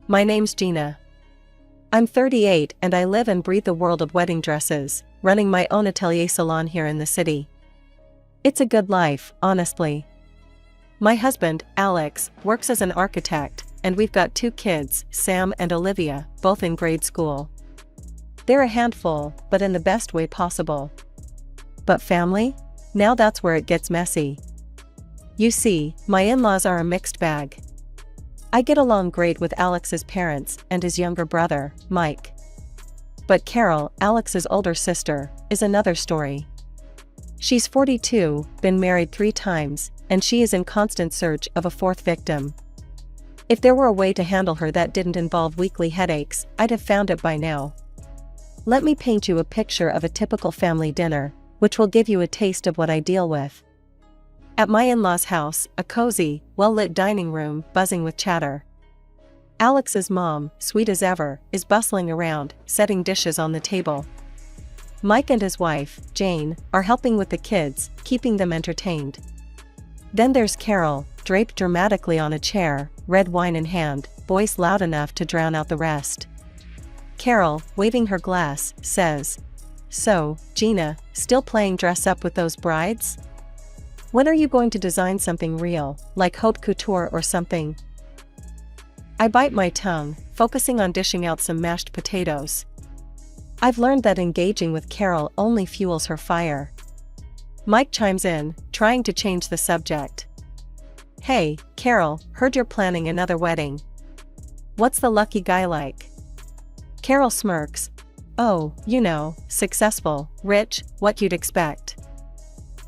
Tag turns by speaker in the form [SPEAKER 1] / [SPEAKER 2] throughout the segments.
[SPEAKER 1] My name's Gina. I'm 38 and I live and breathe the world of wedding dresses, running my own atelier salon here in the city. It's a good life, honestly. My husband, Alex, works as an architect, and we've got 2 kids, Sam and Olivia, both in grade school. They're a handful, but in the best way possible. But family? Now that's where it gets messy. You see, my in-laws are a mixed bag. I get along great with Alex's parents and his younger brother, Mike. But Carol, Alex's older sister, is another story. She's 42, been married 3 times, and she is in constant search of a 4th victim. If there were a way to handle her that didn't involve weekly headaches, I'd have found it by now. Let me paint you a picture of a typical family dinner, which will give you a taste of what I deal with. At my in-laws' house, a cozy, well-lit dining room buzzing with chatter. Alex's mom, sweet as ever, is bustling around, setting dishes on the table. Mike and his wife, Jane, are helping with the kids, keeping them entertained. Then there's Carol, draped dramatically on a chair, red wine in hand, voice loud enough to drown out the rest. Carol, waving her glass, says, "So, Gina, still playing dress up with those brides? When are you going to design something real, like haute couture or something?" I bite my tongue, focusing on dishing out some mashed potatoes. I've learned that engaging with Carol only fuels her fire. Mike chimes in, trying to change the subject. "Hey, Carol, heard you're planning another wedding. What's the lucky guy like?" Carol smirks. "Oh, you know, successful, rich, what you'd expect."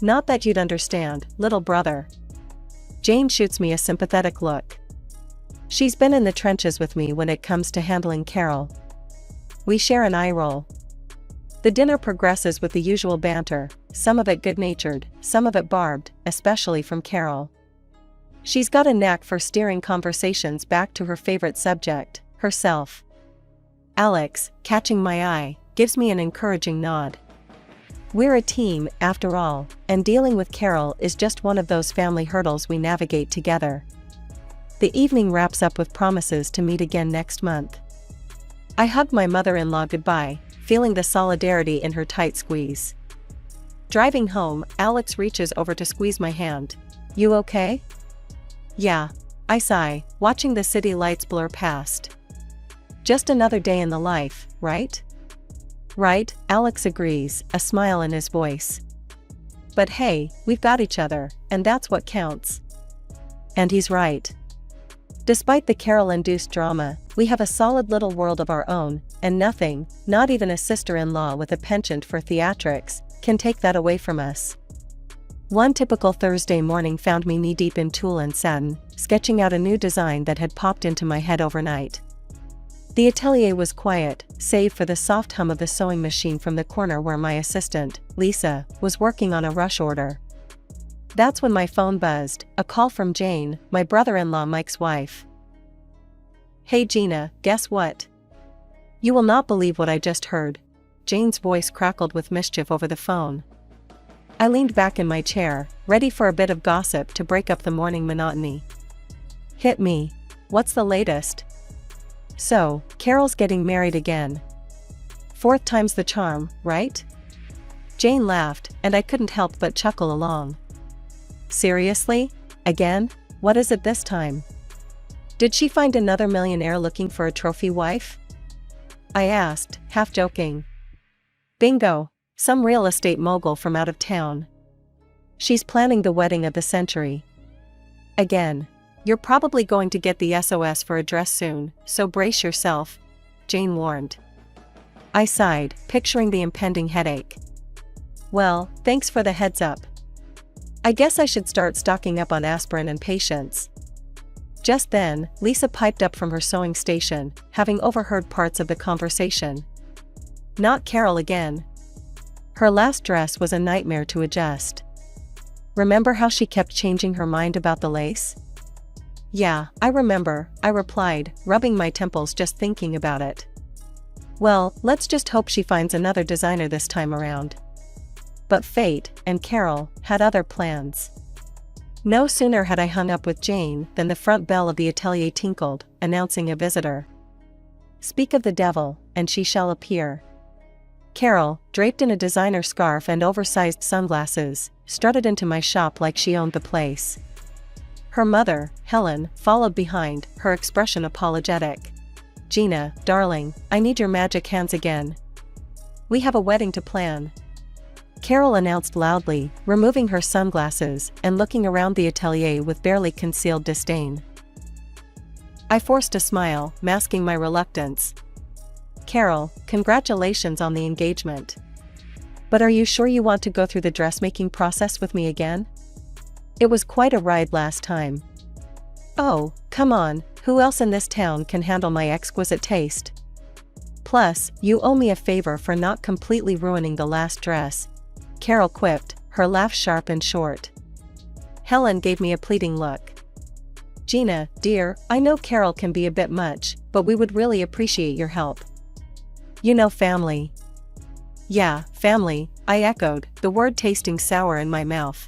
[SPEAKER 1] "Not that you'd understand, little brother." Jane shoots me a sympathetic look. She's been in the trenches with me when it comes to handling Carol. We share an eye roll. The dinner progresses with the usual banter, some of it good-natured, some of it barbed, especially from Carol. She's got a knack for steering conversations back to her favorite subject, herself. Alex, catching my eye, gives me an encouraging nod. We're a team, after all, and dealing with Carol is just one of those family hurdles we navigate together. The evening wraps up with promises to meet again next month. I hug my mother-in-law goodbye, feeling the solidarity in her tight squeeze. Driving home, Alex reaches over to squeeze my hand. "You okay?" "Yeah," I sigh, watching the city lights blur past. "Just another day in the life, right?" "Right," Alex agrees, a smile in his voice. "But hey, we've got each other, and that's what counts." And he's right. Despite the Carol-induced drama, we have a solid little world of our own, and nothing, not even a sister-in-law with a penchant for theatrics, can take that away from us. One typical Thursday morning found me knee-deep in tulle and satin, sketching out a new design that had popped into my head overnight. The atelier was quiet, save for the soft hum of the sewing machine from the corner where my assistant, Lisa, was working on a rush order. That's when my phone buzzed, a call from Jane, my brother-in-law Mike's wife. "Hey Gina, guess what? You will not believe what I just heard." Jane's voice crackled with mischief over the phone. I leaned back in my chair, ready for a bit of gossip to break up the morning monotony. "Hit me. What's the latest?" "So, Carol's getting married again. 4th time's the charm, right?" Jane laughed, and I couldn't help but chuckle along. "Seriously? Again? What is it this time? Did she find another millionaire looking for a trophy wife?" I asked, half joking. "Bingo! Some real estate mogul from out of town. She's planning the wedding of the century. Again. You're probably going to get the SOS for a dress soon, so brace yourself," Jane warned. I sighed, picturing the impending headache. "Well, thanks for the heads up. I guess I should start stocking up on aspirin and patience." Just then, Lisa piped up from her sewing station, having overheard parts of the conversation. Not Carol again. Her last dress was a nightmare to adjust. "Remember how she kept changing her mind about the lace?" "Yeah, I remember," I replied, rubbing my temples just thinking about it. "Well, let's just hope she finds another designer this time around." But fate, and Carol, had other plans. No sooner had I hung up with Jane than the front bell of the atelier tinkled, announcing a visitor. Speak of the devil, and she shall appear. Carol, draped in a designer scarf and oversized sunglasses, strutted into my shop like she owned the place. Her mother, Helen, followed behind, her expression apologetic. Gina, darling, I need your magic hands again. We have a wedding to plan. Carol announced loudly, removing her sunglasses and looking around the atelier with barely concealed disdain. I forced a smile, masking my reluctance. Carol, congratulations on the engagement. But are you sure you want to go through the dressmaking process with me again? It was quite a ride last time. Oh, come on, who else in this town can handle my exquisite taste? Plus, you owe me a favor for not completely ruining the last dress, Carol quipped, her laugh sharp and short. Helen gave me a pleading look. Gina, dear, I know Carol can be a bit much, but we would really appreciate your help. You know, family. Yeah, family, I echoed, the word tasting sour in my mouth.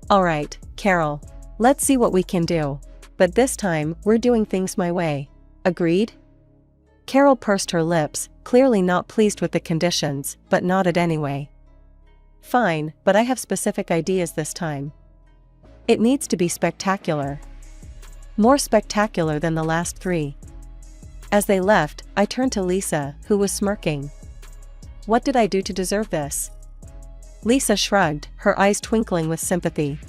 [SPEAKER 1] Alright, Carol. Let's see what we can do. But this time, we're doing things my way. Agreed? Carol pursed her lips, clearly not pleased with the conditions, but nodded anyway. Fine, but I have specific ideas this time. It needs to be spectacular. More spectacular than the last three. As they left, I turned to Lisa, who was smirking. What did I do to deserve this? Lisa shrugged, her eyes twinkling with sympathy.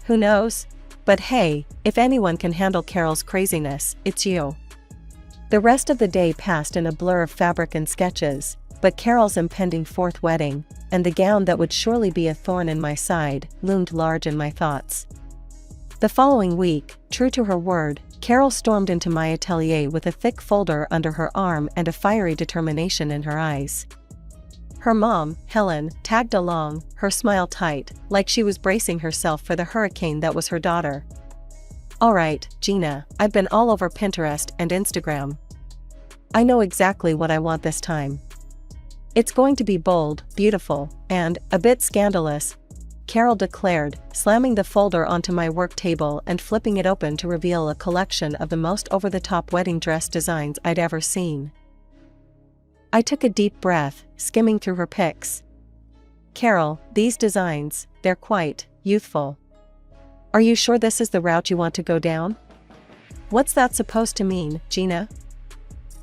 [SPEAKER 1] Who knows? But hey, if anyone can handle Carol's craziness, it's you. The rest of the day passed in a blur of fabric and sketches, but Carol's impending fourth wedding, and the gown that would surely be a thorn in my side, loomed large in my thoughts. The following week, true to her word, Carol stormed into my atelier with a thick folder under her arm and a fiery determination in her eyes. Her mom, Helen, tagged along, her smile tight, like she was bracing herself for the hurricane that was her daughter. Alright, Gina, I've been all over Pinterest and Instagram. I know exactly what I want this time. It's going to be bold, beautiful, and a bit scandalous, Carol declared, slamming the folder onto my work table and flipping it open to reveal a collection of the most over-the-top wedding dress designs I'd ever seen. I took a deep breath, skimming through her pics. Carol, these designs, they're quite youthful. Are you sure this is the route you want to go down? What's that supposed to mean, Gina?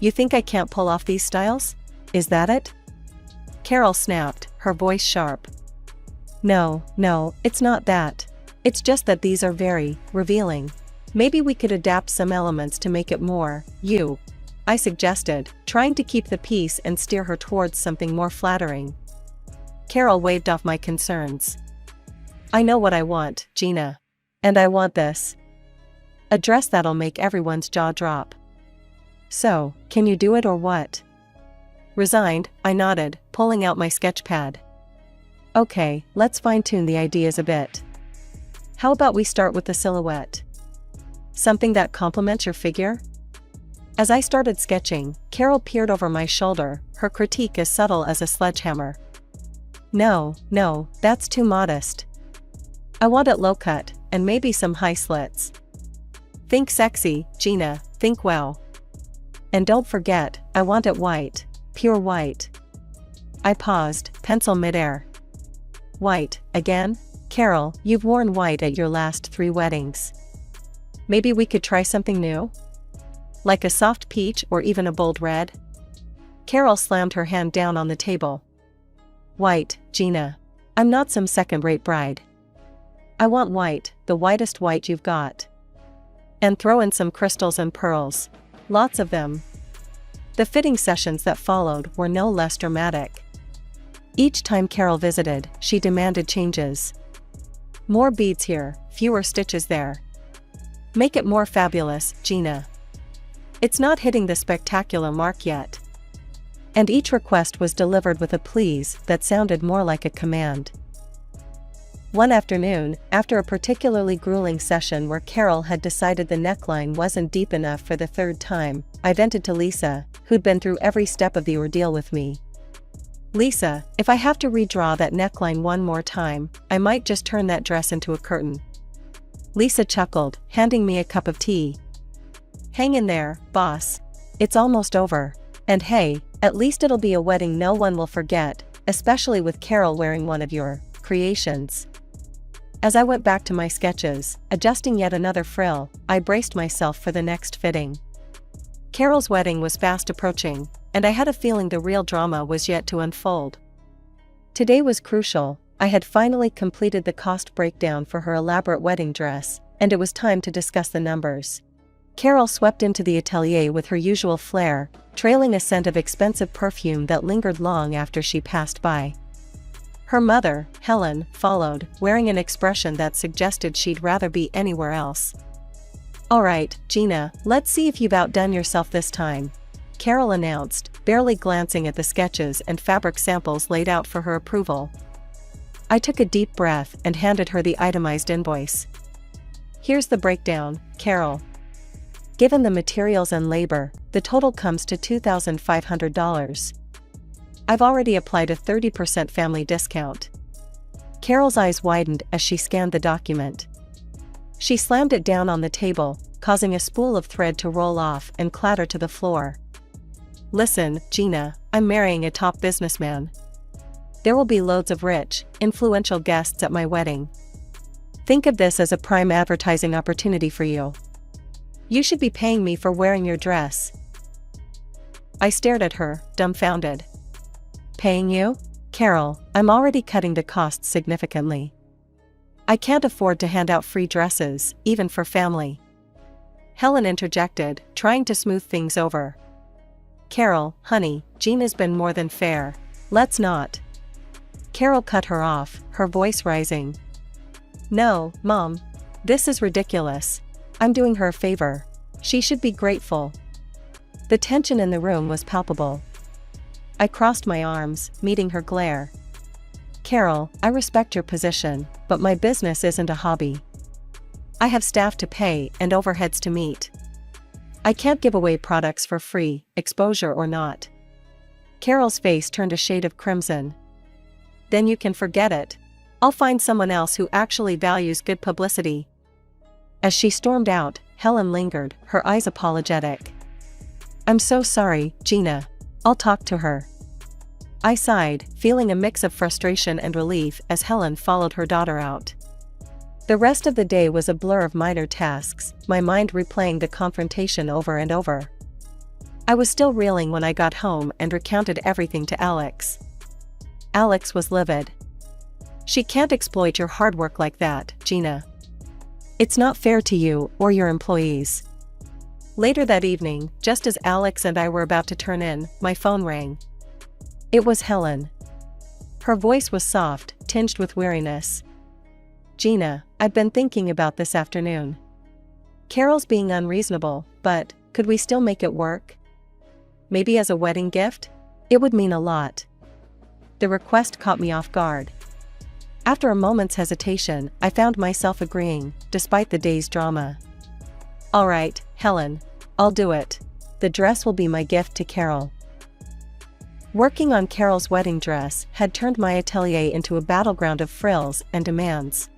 [SPEAKER 1] You think I can't pull off these styles? Is that it? Carol snapped, her voice sharp. No, it's not that. It's just that these are very revealing. Maybe we could adapt some elements to make it more you, I suggested, trying to keep the peace and steer her towards something more flattering. Carol waved off my concerns. I know what I want, Gina. And I want this. A dress that'll make everyone's jaw drop. So, can you do it or what? Resigned, I nodded, pulling out my sketch pad. Okay, let's fine-tune the ideas a bit. How about we start with the silhouette? Something that complements your figure? As I started sketching, Carol peered over my shoulder, her critique as subtle as a sledgehammer. No, that's too modest. I want it low-cut, and maybe some high slits. Think sexy, Gina, think wow. And don't forget, I want it white, pure white. I paused, pencil midair. White, again? Carol, you've worn white at your last 3 weddings. Maybe we could try something new? Like a soft peach or even a bold red? Carol slammed her hand down on the table. White, Gina. I'm not some second-rate bride. I want white, the whitest white you've got. And throw in some crystals and pearls. Lots of them. The fitting sessions that followed were no less dramatic. Each time Carol visited, she demanded changes. More beads here, fewer stitches there. Make it more fabulous, Gina. It's not hitting the spectacular mark yet. And each request was delivered with a please that sounded more like a command. One afternoon, after a particularly grueling session where Carol had decided the neckline wasn't deep enough for the 3rd time, I vented to Lisa, who'd been through every step of the ordeal with me. Lisa, if I have to redraw that neckline one more time, I might just turn that dress into a curtain. Lisa chuckled, handing me a cup of tea. Hang in there, boss. It's almost over. And hey, at least it'll be a wedding no one will forget, especially with Carol wearing one of your creations. As I went back to my sketches, adjusting yet another frill, I braced myself for the next fitting. Carol's wedding was fast approaching, and I had a feeling the real drama was yet to unfold. Today was crucial. I had finally completed the cost breakdown for her elaborate wedding dress, and it was time to discuss the numbers. Carol swept into the atelier with her usual flair, trailing a scent of expensive perfume that lingered long after she passed by. Her mother, Helen, followed, wearing an expression that suggested she'd rather be anywhere else. "All right, Gina, let's see if you've outdone yourself this time," Carol announced, barely glancing at the sketches and fabric samples laid out for her approval. I took a deep breath and handed her the itemized invoice. "Here's the breakdown, Carol. Given the materials and labor, the total comes to $2,500. I've already applied a 30% family discount." Carol's eyes widened as she scanned the document. She slammed it down on the table, causing a spool of thread to roll off and clatter to the floor. "Listen, Gina, I'm marrying a top businessman. There will be loads of rich, influential guests at my wedding. Think of this as a prime advertising opportunity for you. You should be paying me for wearing your dress." I stared at her, dumbfounded. "Paying you? Carol, I'm already cutting the costs significantly. I can't afford to hand out free dresses, even for family." Helen interjected, trying to smooth things over. "Carol, honey, Gina's been more than fair. Let's not." Carol cut her off, her voice rising. "No, Mom. This is ridiculous. I'm doing her a favor. She should be grateful." The tension in the room was palpable. I crossed my arms, meeting her glare. "Carol, I respect your position, but my business isn't a hobby. I have staff to pay and overheads to meet. I can't give away products for free, exposure or not." Carol's face turned a shade of crimson. "Then you can forget it. I'll find someone else who actually values good publicity." As she stormed out, Helen lingered, her eyes apologetic. "I'm so sorry, Gina. I'll talk to her." I sighed, feeling a mix of frustration and relief as Helen followed her daughter out. The rest of the day was a blur of minor tasks, my mind replaying the confrontation over and over. I was still reeling when I got home and recounted everything to Alex. Alex was livid. "She can't exploit your hard work like that, Gina. It's not fair to you or your employees." Later that evening, just as Alex and I were about to turn in, my phone rang. It was Helen. Her voice was soft, tinged with weariness. "Gina, I've been thinking about this afternoon. Carol's being unreasonable, but could we still make it work? Maybe as a wedding gift? It would mean a lot." The request caught me off guard. After a moment's hesitation, I found myself agreeing, despite the day's drama. "All right, Helen. I'll do it. The dress will be my gift to Carol." Working on Carol's wedding dress had turned my atelier into a battleground of frills and demands.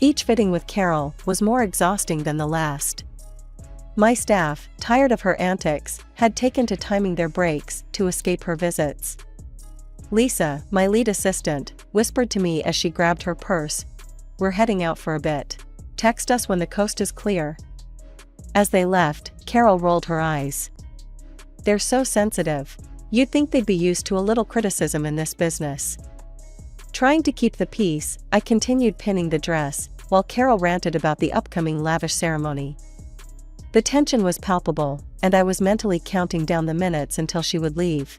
[SPEAKER 1] Each fitting with Carol was more exhausting than the last. My staff, tired of her antics, had taken to timing their breaks to escape her visits. Lisa, my lead assistant, whispered to me as she grabbed her purse, "We're heading out for a bit. Text us when the coast is clear." As they left, Carol rolled her eyes. "They're so sensitive. You'd think they'd be used to a little criticism in this business." Trying to keep the peace, I continued pinning the dress, while Carol ranted about the upcoming lavish ceremony. The tension was palpable, and I was mentally counting down the minutes until she would leave.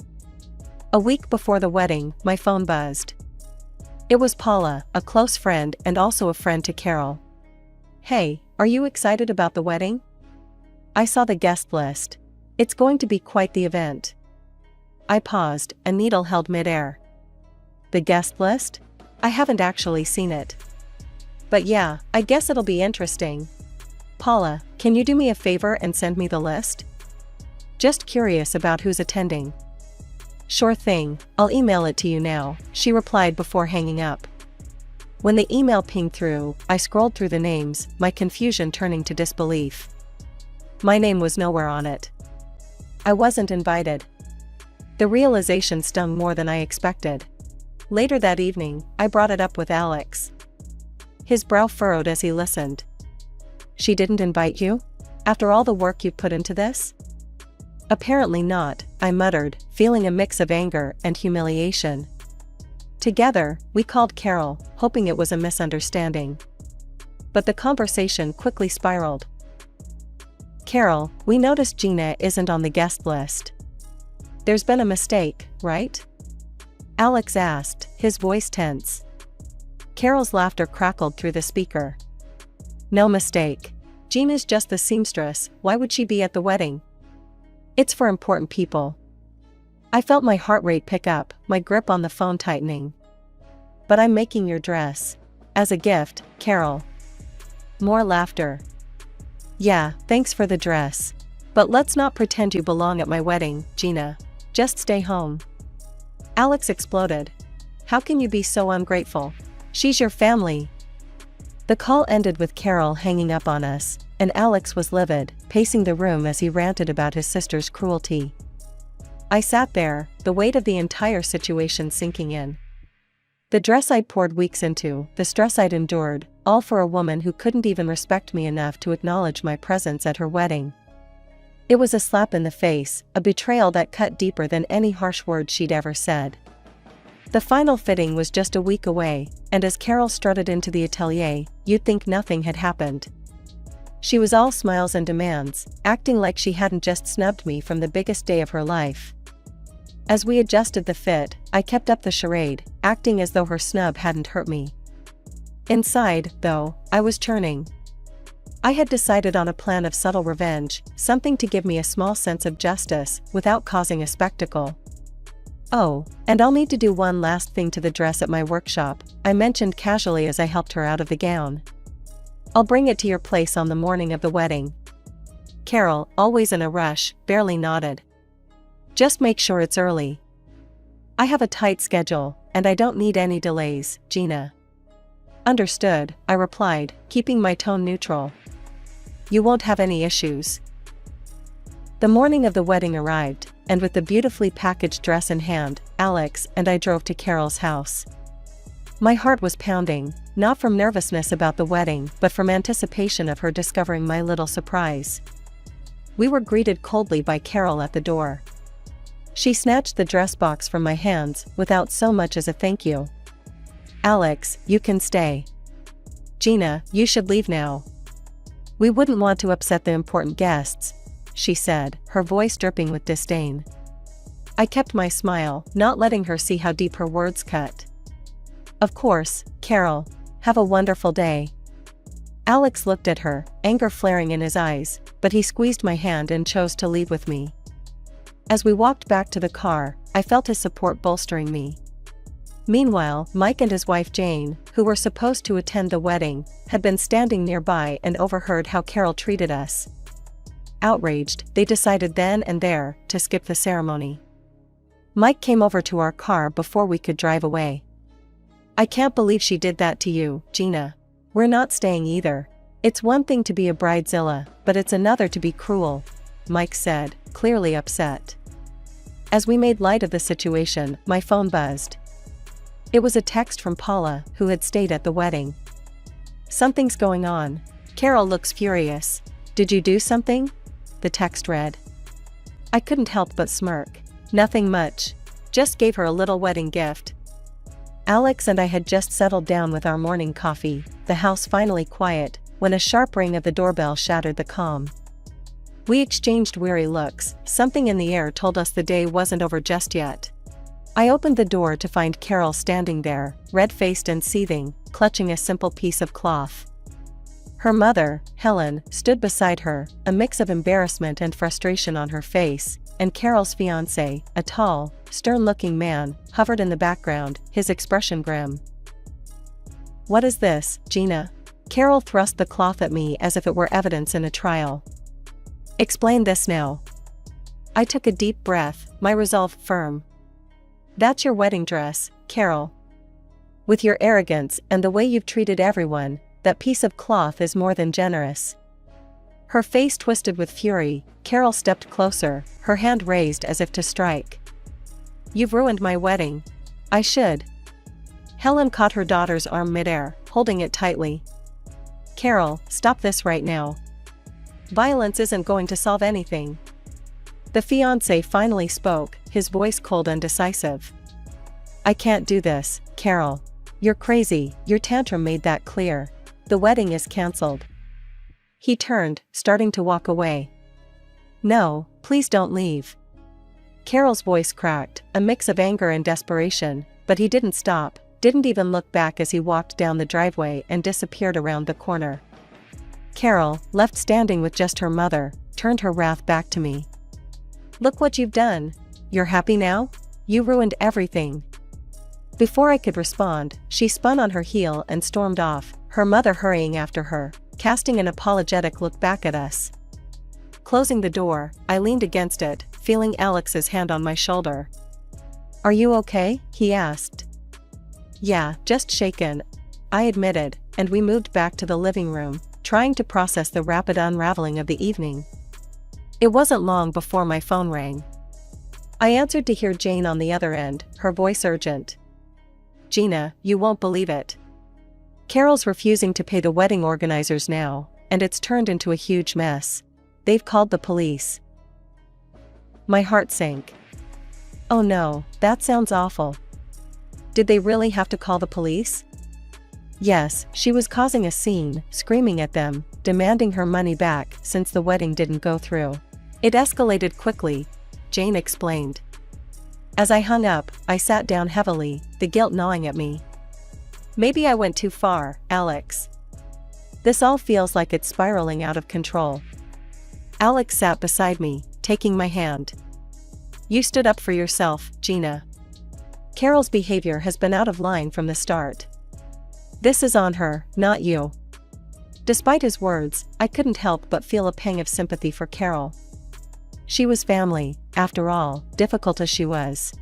[SPEAKER 1] A week before the wedding, my phone buzzed. It was Paula, a close friend and also a friend to Carol. "Hey, are you excited about the wedding? I saw the guest list. It's going to be quite the event." I paused, a needle held midair. "The guest list? I haven't actually seen it. But yeah, I guess it'll be interesting. Paula, can you do me a favor and send me the list? Just curious about who's attending." "Sure thing, I'll email it to you now," she replied before hanging up. When the email pinged through, I scrolled through the names, my confusion turning to disbelief. My name was nowhere on it. I wasn't invited. The realization stung more than I expected. Later that evening, I brought it up with Alex. His brow furrowed as he listened. She didn't invite you? After all the work you've put into this? Apparently not, I muttered, feeling a mix of anger and humiliation. Together, we called Carol, hoping it was a misunderstanding. But the conversation quickly spiraled. Carol, we noticed Gina isn't on the guest list. There's been a mistake, right? Alex asked, his voice tense. Carol's laughter crackled through the speaker. No mistake. Gina's just the seamstress, why would she be at the wedding? It's for important people. I felt my heart rate pick up, my grip on the phone tightening. But I'm making your dress. As a gift, Carol. More laughter. Yeah, thanks for the dress. But let's not pretend you belong at my wedding, Gina. Just stay home. Alex exploded. How can you be so ungrateful? She's your family. The call ended with Carol hanging up on us, and Alex was livid, pacing the room as he ranted about his sister's cruelty. I sat there, the weight of the entire situation sinking in. The dress I'd poured weeks into, the stress I'd endured, all for a woman who couldn't even respect me enough to acknowledge my presence at her wedding. It was a slap in the face, a betrayal that cut deeper than any harsh word she'd ever said. The final fitting was just a week away, and as Carol strutted into the atelier, you'd think nothing had happened. She was all smiles and demands, acting like she hadn't just snubbed me from the biggest day of her life. As we adjusted the fit, I kept up the charade, acting as though her snub hadn't hurt me. Inside, though, I was churning. I had decided on a plan of subtle revenge, something to give me a small sense of justice, without causing a spectacle. Oh, and I'll need to do one last thing to the dress at my workshop, I mentioned casually as I helped her out of the gown. I'll bring it to your place on the morning of the wedding. Carol, always in a rush, barely nodded. Just make sure it's early. I have a tight schedule, and I don't need any delays, Gina. Understood, I replied, keeping my tone neutral. You won't have any issues. The morning of the wedding arrived, and with the beautifully packaged dress in hand, Alex and I drove to Carol's house. My heart was pounding, not from nervousness about the wedding, but from anticipation of her discovering my little surprise. We were greeted coldly by Carol at the door. She snatched the dress box from my hands, without so much as a thank you. Alex, you can stay. Gina, you should leave now. We wouldn't want to upset the important guests, she said, her voice dripping with disdain. I kept my smile, not letting her see how deep her words cut. Of course, Carol. Have a wonderful day. Alex looked at her, anger flaring in his eyes, but he squeezed my hand and chose to leave with me. As we walked back to the car, I felt his support bolstering me. Meanwhile, Mike and his wife Jane, who were supposed to attend the wedding, had been standing nearby and overheard how Carol treated us. Outraged, they decided then and there to skip the ceremony. Mike came over to our car before we could drive away. I can't believe she did that to you, Gina. We're not staying either. It's one thing to be a bridezilla, but it's another to be cruel, Mike said, clearly upset. As we made light of the situation, my phone buzzed. It was a text from Paula, who had stayed at the wedding. Something's going on. Carol looks furious. Did you do something? The text read. I couldn't help but smirk. Nothing much. Just gave her a little wedding gift. Alex and I had just settled down with our morning coffee, the house finally quiet, when a sharp ring of the doorbell shattered the calm. We exchanged weary looks, something in the air told us the day wasn't over just yet. I opened the door to find Carol standing there, red-faced and seething, clutching a simple piece of cloth. Her mother, Helen, stood beside her, a mix of embarrassment and frustration on her face, and Carol's fiancé, a tall, stern-looking man, hovered in the background, his expression grim. What is this, Gina? Carol thrust the cloth at me as if it were evidence in a trial. Explain this now. I took a deep breath, my resolve firm. That's your wedding dress, Carol. With your arrogance and the way you've treated everyone, that piece of cloth is more than generous." Her face twisted with fury. Carol stepped closer, her hand raised as if to strike. "You've ruined my wedding. I should." Helen caught her daughter's arm midair, holding it tightly. "Carol, stop this right now. Violence isn't going to solve anything." The fiancé finally spoke, his voice cold and decisive. "I can't do this, Carol. You're crazy, your tantrum made that clear. The wedding is cancelled." He turned, starting to walk away. "No, please don't leave." Carol's voice cracked, a mix of anger and desperation, but he didn't stop, didn't even look back as he walked down the driveway and disappeared around the corner. Carol, left standing with just her mother, turned her wrath back to me. "Look what you've done. You're happy now? You ruined everything." Before I could respond, she spun on her heel and stormed off, her mother hurrying after her, casting an apologetic look back at us. Closing the door, I leaned against it, feeling Alex's hand on my shoulder. "Are you okay?" he asked. "Yeah, just shaken," I admitted, and we moved back to the living room, trying to process the rapid unraveling of the evening. It wasn't long before my phone rang. I answered to hear Jane on the other end, her voice urgent. "Gina, you won't believe it. Carol's refusing to pay the wedding organizers now, and it's turned into a huge mess. They've called the police." My heart sank. Oh no, that sounds awful. Did they really have to call the police? Yes, she was causing a scene, screaming at them, demanding her money back since the wedding didn't go through. "It escalated quickly," Jane explained. As I hung up, I sat down heavily, the guilt gnawing at me. "Maybe I went too far, Alex. This all feels like it's spiraling out of control." Alex sat beside me, taking my hand. "You stood up for yourself, Gina. Carol's behavior has been out of line from the start. This is on her, not you." Despite his words, I couldn't help but feel a pang of sympathy for Carol. She was family, after all, difficult as she was.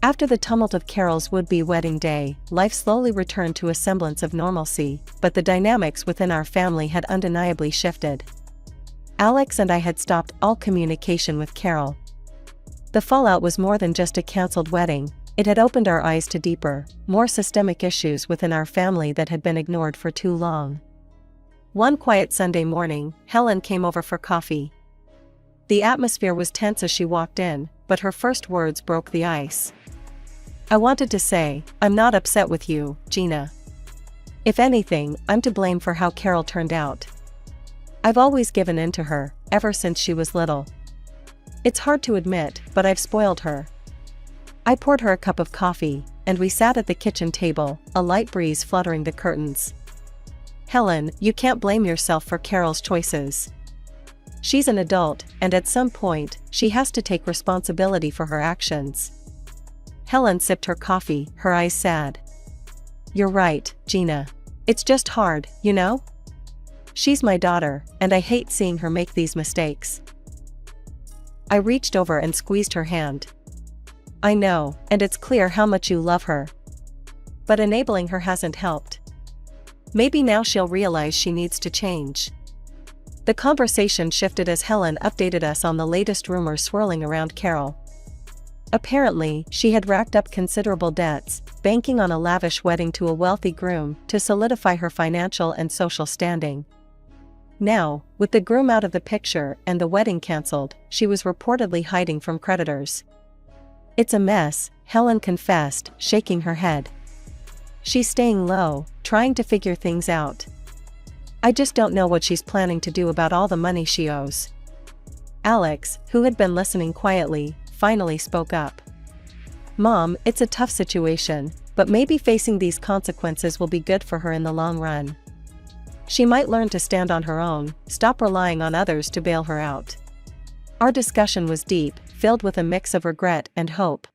[SPEAKER 1] After the tumult of Carol's would-be wedding day, life slowly returned to a semblance of normalcy, but the dynamics within our family had undeniably shifted. Alex and I had stopped all communication with Carol. The fallout was more than just a cancelled wedding. It had opened our eyes to deeper, more systemic issues within our family that had been ignored for too long. One quiet Sunday morning, Helen came over for coffee. The atmosphere was tense as she walked in, but her first words broke the ice. "I wanted to say, I'm not upset with you, Gina. If anything, I'm to blame for how Carol turned out. I've always given in to her, ever since she was little. It's hard to admit, but I've spoiled her." I poured her a cup of coffee, and we sat at the kitchen table, a light breeze fluttering the curtains. "Helen, you can't blame yourself for Carol's choices. She's an adult, and at some point, she has to take responsibility for her actions." Helen sipped her coffee, her eyes sad. "You're right, Gina. It's just hard, you know? She's my daughter, and I hate seeing her make these mistakes." I reached over and squeezed her hand. "I know, and it's clear how much you love her. But enabling her hasn't helped. Maybe now she'll realize she needs to change." The conversation shifted as Helen updated us on the latest rumors swirling around Carol. Apparently, she had racked up considerable debts, banking on a lavish wedding to a wealthy groom to solidify her financial and social standing. Now, with the groom out of the picture and the wedding cancelled, she was reportedly hiding from creditors. "It's a mess," Helen confessed, shaking her head. "She's staying low, trying to figure things out. I just don't know what she's planning to do about all the money she owes." Alex, who had been listening quietly, finally spoke up. "Mom, it's a tough situation, but maybe facing these consequences will be good for her in the long run. She might learn to stand on her own, stop relying on others to bail her out." Our discussion was deep, filled with a mix of regret and hope.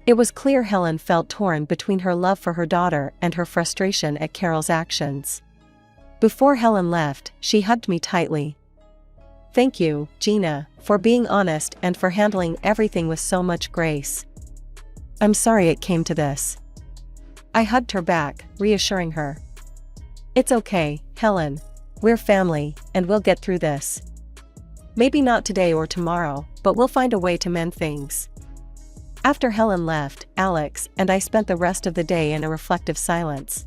[SPEAKER 1] It was clear Helen felt torn between her love for her daughter and her frustration at Carol's actions. Before Helen left, she hugged me tightly. "Thank you, Gina, for being honest and for handling everything with so much grace. I'm sorry it came to this." I hugged her back, reassuring her. It's okay, Helen. We're family, and we'll get through this. Maybe not today or tomorrow, but we'll find a way to mend things. After Helen left, Alex and I spent the rest of the day in a reflective silence.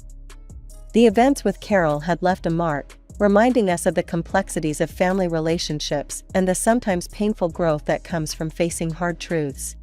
[SPEAKER 1] The events with Carol had left a mark, reminding us of the complexities of family relationships and the sometimes painful growth that comes from facing hard truths.